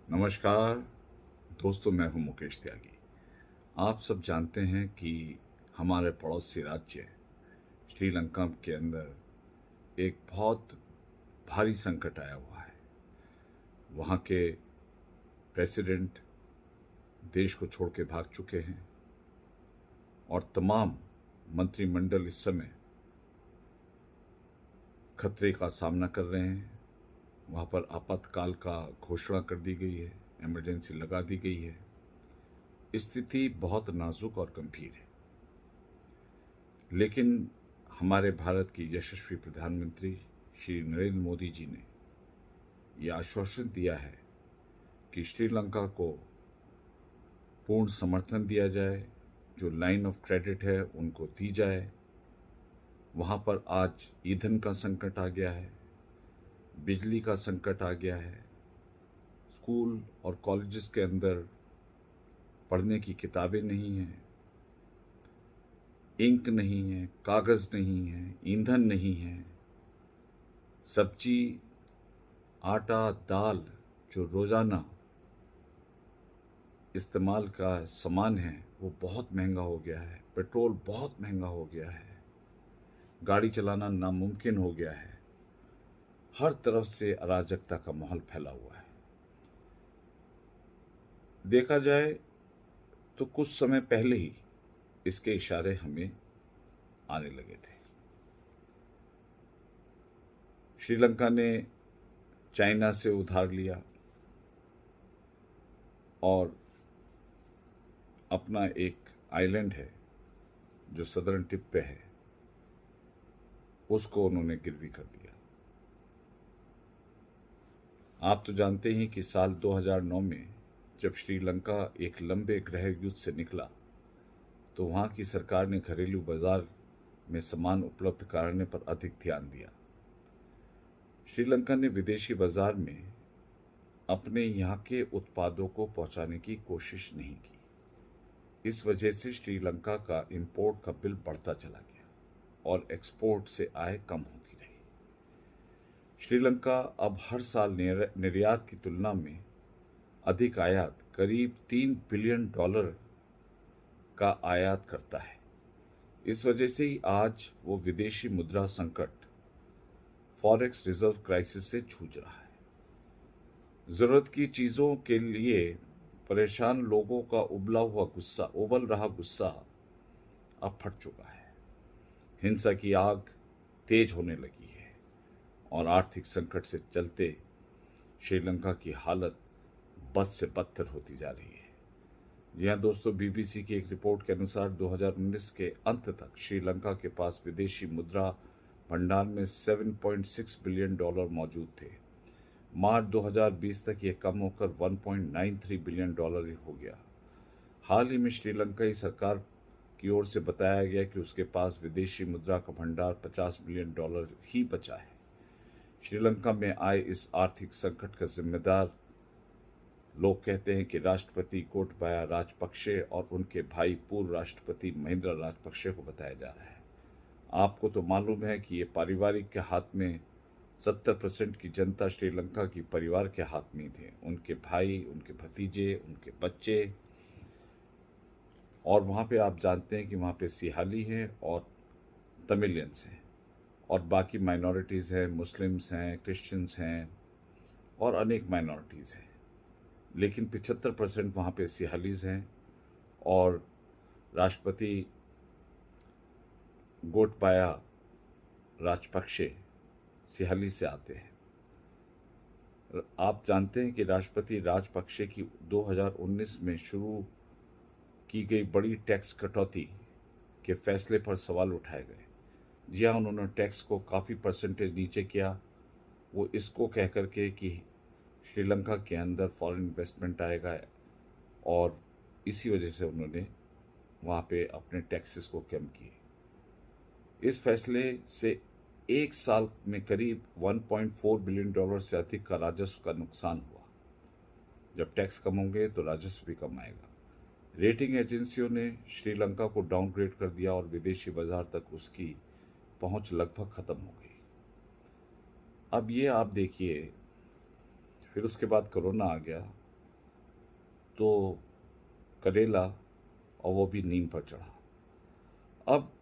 नमस्कार दोस्तों, मैं हूं मुकेश त्यागी। आप सब जानते हैं कि हमारे पड़ोसी राज्य श्रीलंका के अंदर एक बहुत भारी संकट आया हुआ है। वहाँ के प्रेसिडेंट देश को छोड़ के भाग चुके हैं और तमाम मंत्रिमंडल इस समय खतरे का सामना कर रहे हैं। वहाँ पर आपातकाल का घोषणा कर दी गई है, इमरजेंसी लगा दी गई है। स्थिति बहुत नाजुक और गंभीर है, लेकिन हमारे भारत की यशस्वी प्रधानमंत्री श्री नरेंद्र मोदी जी ने यह आश्वासन दिया है कि श्रीलंका को पूर्ण समर्थन दिया जाए, जो लाइन ऑफ क्रेडिट है उनको दी जाए। वहाँ पर आज ईंधन का संकट आ गया है, बिजली का संकट आ गया है, स्कूल और कॉलेजेस के अंदर पढ़ने की किताबें नहीं हैं, इंक नहीं है, कागज़ नहीं है, ईंधन नहीं है, सब्जी, आटा, दाल जो रोज़ाना इस्तेमाल का सामान है वो बहुत महंगा हो गया है, पेट्रोल बहुत महंगा हो गया है, गाड़ी चलाना नामुमकिन हो गया है। हर तरफ से अराजकता का माहौल फैला हुआ है। देखा जाए तो कुछ समय पहले ही इसके इशारे हमें आने लगे थे। श्रीलंका ने चाइना से उधार लिया और अपना एक आइलैंड है जो सदर्न टिप पे है, उसको उन्होंने गिरवी कर दिया। आप तो जानते हैं कि साल 2009 में जब श्रीलंका एक लंबे गृह युद्ध से निकला तो वहाँ की सरकार ने घरेलू बाजार में सामान उपलब्ध कराने पर अधिक ध्यान दिया। श्रीलंका ने विदेशी बाजार में अपने यहाँ के उत्पादों को पहुँचाने की कोशिश नहीं की। इस वजह से श्रीलंका का इंपोर्ट का बिल बढ़ता चला गया और एक्सपोर्ट से आय कम होती रही। श्रीलंका अब हर साल निर्यात की तुलना में अधिक आयात, करीब $3 बिलियन का आयात करता है। इस वजह से ही आज वो विदेशी मुद्रा संकट, फॉरेक्स रिजर्व क्राइसिस से जूझ रहा है। जरूरत की चीजों के लिए परेशान लोगों का उबल रहा गुस्सा अब फट चुका है। हिंसा की आग तेज होने लगी है और आर्थिक संकट से चलते श्रीलंका की हालत बद से बदतर होती जा रही है। जी हाँ दोस्तों, बीबीसी की एक रिपोर्ट के अनुसार 2019 के अंत तक श्रीलंका के पास विदेशी मुद्रा भंडार में $7.6 बिलियन मौजूद थे। मार्च 2020 तक ये कम होकर $1.93 बिलियन हो गया। हाल ही में श्रीलंकाई सरकार की ओर से बताया गया कि उसके पास विदेशी मुद्रा का भंडार $50 बिलियन ही बचा है। श्रीलंका में आए इस आर्थिक संकट का जिम्मेदार लोग कहते हैं कि राष्ट्रपति गोटबाया राजपक्षे और उनके भाई पूर्व राष्ट्रपति महिंद्रा राजपक्षे को बताया जा रहा है। आपको तो मालूम है कि ये पारिवारिक के हाथ में 70% की जनता श्रीलंका की परिवार के हाथ में थे, उनके भाई, उनके भतीजे, उनके बच्चे। और वहाँ पे आप जानते हैं कि वहाँ पे सिहाली हैं और तमिलियंस हैं और बाकी माइनॉरिटीज़ हैं, मुस्लिम्स हैं, क्रिश्चियंस हैं और अनेक माइनॉरिटीज़ हैं। लेकिन 75% वहाँ पे सिहालीज हैं और राष्ट्रपति गोटबाया राजपक्षे सिहाली से आते हैं। आप जानते हैं कि राष्ट्रपति राजपक्षे की 2019 में शुरू की गई बड़ी टैक्स कटौती के फैसले पर सवाल उठाए गए। जी हाँ, उन्होंने टैक्स को काफ़ी परसेंटेज नीचे किया, वो इसको कह कर के कि श्रीलंका के अंदर फॉरेन इन्वेस्टमेंट आएगा और इसी वजह से उन्होंने वहाँ पे अपने टैक्सेस को कम किए। इस फैसले से एक साल में करीब $1.4 बिलियन से अधिक का राजस्व का नुकसान हुआ। जब टैक्स कम होंगे तो राजस्व भी कम आएगा। रेटिंग एजेंसियों ने श्रीलंका को डाउनग्रेड कर दिया और विदेशी बाजार तक उसकी पहुंच लगभग खत्म हो गई। अब ये आप देखिए, फिर उसके बाद कोरोना आ गया तो करेला और वो भी नीम पर चढ़ा। अब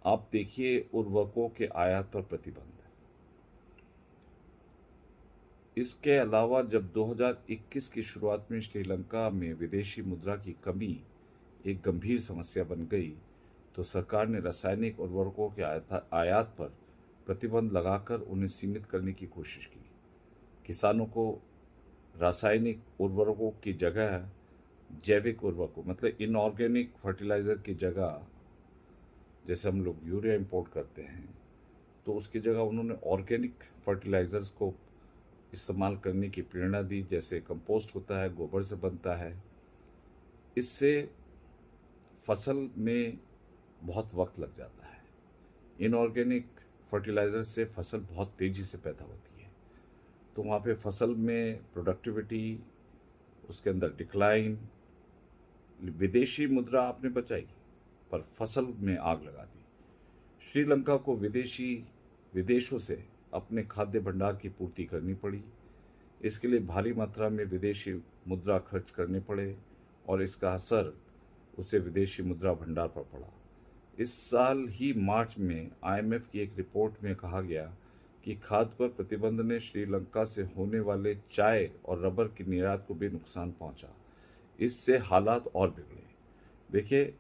आप देखिए उर्वरकों के आयात पर प्रतिबंध। इसके अलावा जब 2021 की शुरुआत में श्रीलंका में विदेशी मुद्रा की कमी एक गंभीर समस्या बन गई, तो सरकार ने रासायनिक उर्वरकों के आयात पर प्रतिबंध लगाकर उन्हें सीमित करने की कोशिश की। किसानों को रासायनिक उर्वरकों की जगह जैविक उर्वरकों मतलब इनऑर्गेनिक फर्टिलाइज़र की जगह, जैसे हम लोग यूरिया इंपोर्ट करते हैं, तो उसकी जगह उन्होंने ऑर्गेनिक फर्टिलाइज़र्स को इस्तेमाल करने की प्रेरणा दी। जैसे कंपोस्ट होता है, गोबर से बनता है। इससे फसल में बहुत वक्त लग जाता है। इनऑर्गेनिक फर्टिलाइज़र से फसल बहुत तेज़ी से पैदा होती है, तो वहाँ पे फसल में प्रोडक्टिविटी, उसके अंदर डिक्लाइन। विदेशी मुद्रा आपने बचाई पर फसल में आग लगा दी। श्रीलंका को विदेशों से अपने खाद्य भंडार की पूर्ति करनी पड़ी। इसके लिए भारी मात्रा में विदेशी मुद्रा खर्च करने पड़े और इसका असर उसे विदेशी मुद्रा भंडार पर पड़ा। इस साल ही मार्च में आईएमएफ की एक रिपोर्ट में कहा गया कि खाद्य पर प्रतिबंध ने श्रीलंका से होने वाले चाय और रबर की निर्यात को भी नुकसान पहुंचा। इससे हालात और बिगड़े। देखिए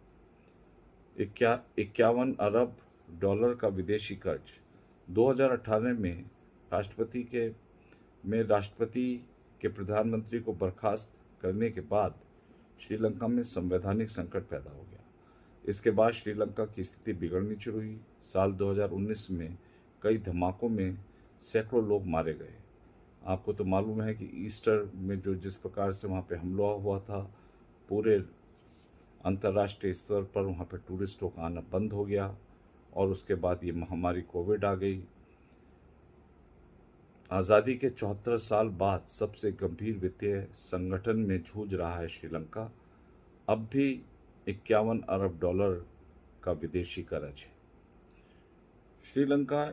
51 अरब डॉलर का विदेशी कर्ज 2018 में राष्ट्रपति के प्रधानमंत्री को बर्खास्त करने के बाद श्रीलंका में संवैधानिक संकट पैदा हो गया। इसके बाद श्रीलंका की स्थिति बिगड़नी शुरू हुई। साल 2019 में कई धमाकों में सैकड़ों लोग मारे गए। आपको तो मालूम है कि ईस्टर में जिस प्रकार से वहाँ पे हमला हुआ था, पूरे अंतर्राष्ट्रीय स्तर पर वहाँ पे टूरिस्टों का आना बंद हो गया और उसके बाद ये महामारी कोविड आ गई। आज़ादी के 74 साल बाद सबसे गंभीर वित्तीय संगठन में जूझ रहा है श्रीलंका। अब भी 51 अरब डॉलर का विदेशी कर्ज है। श्रीलंका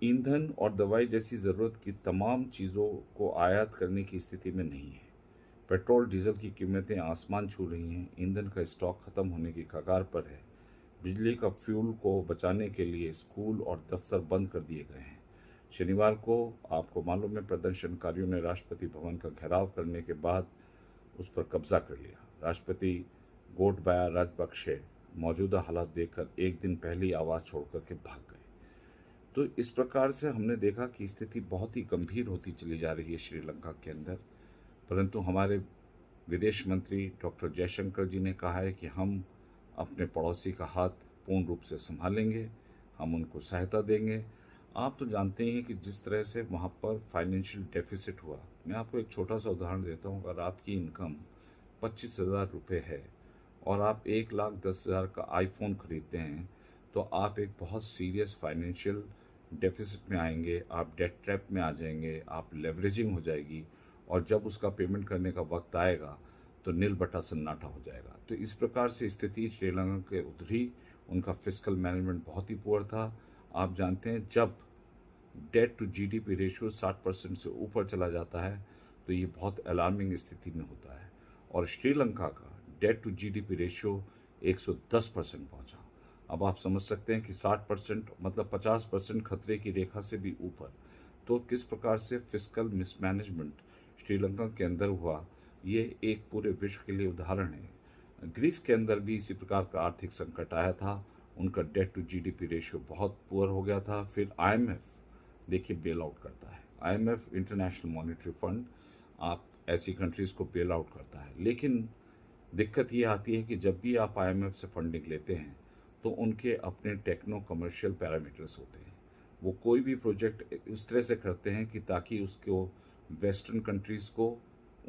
ईंधन और दवाई जैसी ज़रूरत की तमाम चीज़ों को आयात करने की स्थिति में नहीं है। पेट्रोल डीजल की कीमतें आसमान छू रही हैं। ईंधन का स्टॉक खत्म होने की कगार पर है। बिजली का फ्यूल को बचाने के लिए स्कूल और दफ्तर बंद कर दिए गए हैं। शनिवार को आपको मालूम है प्रदर्शनकारियों ने राष्ट्रपति भवन का घेराव करने के बाद उस पर कब्जा कर लिया। राष्ट्रपति गोटबाया राजपक्षे मौजूदा हालात देखकर एक दिन पहले ही आवाज़ छोड़ करके भाग गए। तो इस प्रकार से हमने देखा कि स्थिति बहुत ही गंभीर होती चली जा रही है श्रीलंका के अंदर। परंतु हमारे विदेश मंत्री डॉक्टर जयशंकर जी ने कहा है कि हम अपने पड़ोसी का हाथ पूर्ण रूप से संभालेंगे, हम उनको सहायता देंगे। आप तो जानते हैं कि जिस तरह से वहाँ पर फाइनेंशियल डेफिसिट हुआ। मैं आपको एक छोटा सा उदाहरण देता हूँ। अगर आपकी इनकम 25,000 रुपये है और आप 1,10,000 का आईफोन खरीदते हैं, तो आप एक बहुत सीरियस फाइनेंशियल डेफिसिट में आएंगे, आप डेट ट्रैप में आ जाएंगे, आप लेवरेजिंग हो जाएगी और जब उसका पेमेंट करने का वक्त आएगा तो नील बटा सन्नाटा हो जाएगा। तो इस प्रकार से स्थिति श्रीलंका के उधरी। उनका फिस्कल मैनेजमेंट बहुत ही पुअर था। आप जानते हैं जब डेट टू जीडीपी रेशियो 60% से ऊपर चला जाता है तो ये बहुत अलार्मिंग स्थिति में होता है और श्रीलंका का डेट टू जीडीपी रेशियो 110% पहुंचा। अब आप समझ सकते हैं कि 60% मतलब 50% खतरे की रेखा से भी ऊपर। तो किस प्रकार से फिस्कल मिसमैनेजमेंट श्रीलंका के अंदर हुआ, ये एक पूरे विश्व के लिए उदाहरण है। ग्रीस के अंदर भी इसी प्रकार का आर्थिक संकट आया था। उनका डेट टू जीडीपी रेशियो बहुत पुअर हो गया था। फिर आईएमएफ देखिए बेल आउट करता है। आईएमएफ इंटरनेशनल मॉनेटरी फंड आप ऐसी कंट्रीज़ को बेल आउट करता है। लेकिन दिक्कत ये आती है कि जब भी आप आईएमएफ से फंडिंग लेते हैं तो उनके अपने टेक्नो कमर्शियल पैरामीटर्स होते हैं। वो कोई भी प्रोजेक्ट उस तरह से करते हैं कि ताकि उसको वेस्टर्न कंट्रीज़ को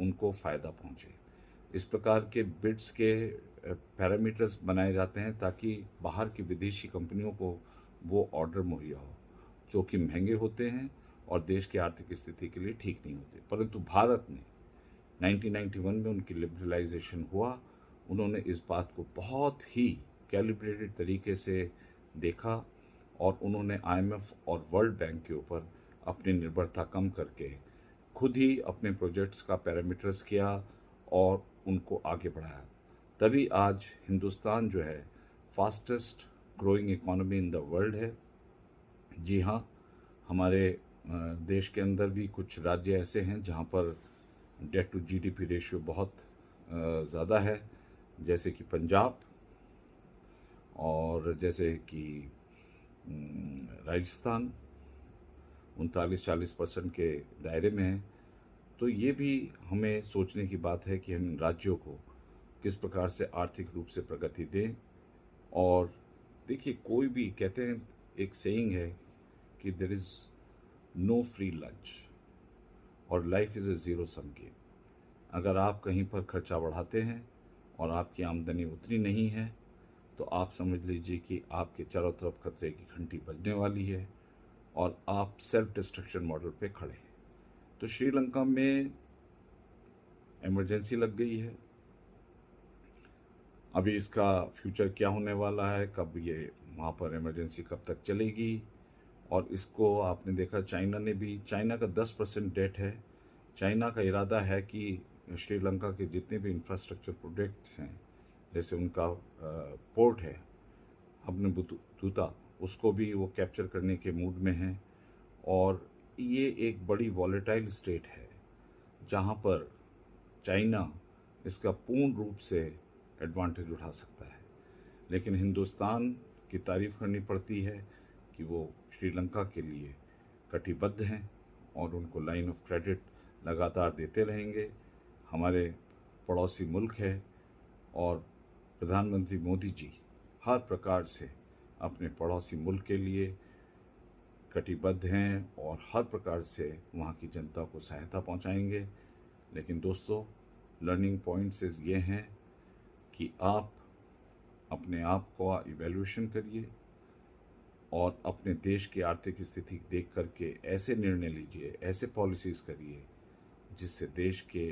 उनको फ़ायदा पहुंचे। इस प्रकार के बिड्स के पैरामीटर्स बनाए जाते हैं ताकि बाहर की विदेशी कंपनियों को वो ऑर्डर मुहैया हो, जो कि महंगे होते हैं और देश की आर्थिक स्थिति के लिए ठीक नहीं होते। परंतु भारत ने 1991 में उनकी लिबरलाइजेशन हुआ। उन्होंने इस बात को बहुत ही कैलिब्रेटेड तरीके से देखा और उन्होंने आईएमएफ और वर्ल्ड बैंक के ऊपर अपनी निर्भरता कम करके खुद ही अपने प्रोजेक्ट्स का पैरामीटर्स किया और उनको आगे बढ़ाया। तभी आज हिंदुस्तान जो है fastest growing economy in the world है। जी हाँ, हमारे देश के अंदर भी कुछ राज्य ऐसे हैं जहाँ पर डेट टू जीडीपी रेशियो बहुत ज़्यादा है, जैसे कि पंजाब और जैसे कि राजस्थान 39-40% के दायरे में है। तो ये भी हमें सोचने की बात है कि हम इन राज्यों को किस प्रकार से आर्थिक रूप से प्रगति दें। और देखिए, कोई भी कहते हैं, एक सेइंग है कि there is no free lunch और life is a zero sum game. अगर आप कहीं पर खर्चा बढ़ाते हैं और आपकी आमदनी उतनी नहीं है, तो आप समझ लीजिए कि आपके चारों तरफ खतरे की घंटी बजने वाली है और आप सेल्फ डिस्ट्रक्शन मॉडल पे खड़े हैं। तो श्रीलंका में इमरजेंसी लग गई है। अभी इसका फ्यूचर क्या होने वाला है, कब ये वहाँ पर इमरजेंसी कब तक चलेगी। और इसको आपने देखा, चाइना का 10% डेट है। चाइना का इरादा है कि श्रीलंका के जितने भी इंफ्रास्ट्रक्चर प्रोजेक्ट्स हैं, जैसे उनका पोर्ट है अपने बुतूता, उसको भी वो कैप्चर करने के मूड में हैं। और ये एक बड़ी वॉलेटाइल स्टेट है जहाँ पर चाइना इसका पूर्ण रूप से एडवांटेज उठा सकता है। लेकिन हिंदुस्तान की तारीफ़ करनी पड़ती है कि वो श्रीलंका के लिए कटिबद्ध हैं और उनको लाइन ऑफ क्रेडिट लगातार देते रहेंगे। हमारे पड़ोसी मुल्क है और प्रधानमंत्री मोदी जी हर प्रकार से अपने पड़ोसी मुल्क के लिए कटिबद्ध हैं और हर प्रकार से वहाँ की जनता को सहायता पहुँचाएंगे। लेकिन दोस्तों, लर्निंग पॉइंट्स ये हैं कि आप अपने आप को इवैल्यूएशन करिए और अपने देश की आर्थिक स्थिति देख करके ऐसे निर्णय लीजिए, ऐसे पॉलिसीज़ करिए जिससे देश के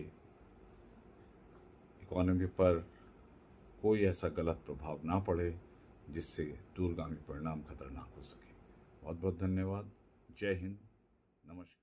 इकोनॉमी पर कोई ऐसा गलत प्रभाव ना पड़े जिससे दूरगामी परिणाम खतरनाक हो सके। बहुत बहुत धन्यवाद। जय हिंद। नमस्कार।